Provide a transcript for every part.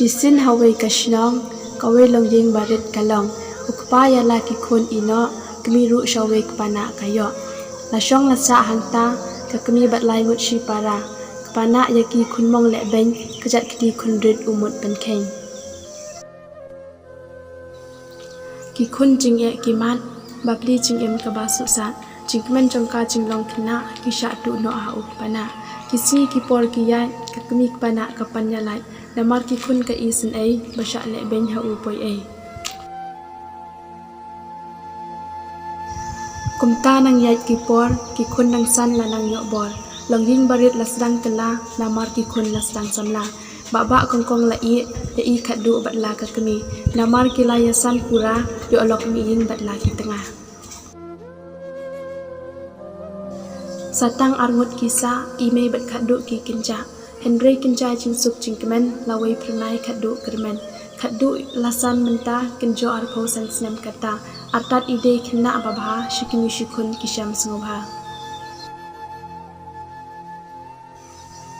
Shisin hawai kashnong, kawai longjing barit kalong, ukpa yala kikun ino, kemiru shawai kepana kayo. Lasyong lasa hangta, kakemi batlai ngut shipara, kepana yaki kunmong lebeng, kejat kedi kundrit umut penkeng. Kikun jingye kimat, babli jingem kaba susat, jingmen jongka jinglong kena, kisha tu no a ukpana. Kisi kipor kiyat, kakemi kepana kapanya lai, namar kikun ka isen ay, basyak lebeng ha upoy ay. Kumta nang yait kipor, kikun nang san lanang yokbor, longjing barit lasdang kela, namar kikun lasdang samla. Baba kongkong lai khadu batla kakemi, namar kilayasan pura, yo olok miing batla ki tengah. Satang arngut kisa, ime bat khadu ki kinja. Henry kinja jinsuk jingkemen, lawai pernai khadu kermen. Khadu lasan menta, kinjo arpo sang senam kata, atat ide kena babha, shikimi shikun kisham sengobha.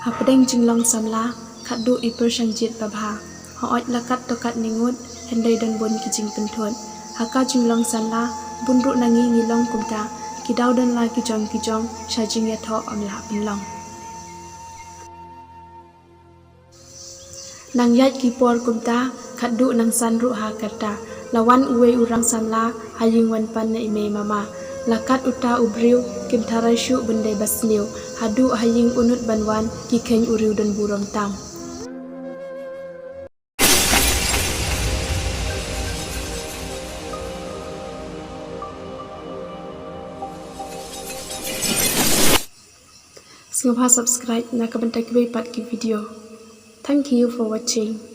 Hapadeng jinglong samla, khadu ipur shangjit babha. Hoot lakat tokat ningut, hendai dan bon kijing pentun. Haka jinglong samla, bunruk nangi ngilong kumta, kidau dan la kijong, sha Jingiathuh amla penlong. Nang yat kipor kumta, khadu nang sanru ha kata, lawan uwe urang samla, haying wan pan na ime mama. Lakat uta ubriu, kim tharai shu bendai basniu, hadu haying unut banwan, kikeng uriu dan burom tam. Sngew subscribe na kabantai kebe pat ki video. Thank you for watching.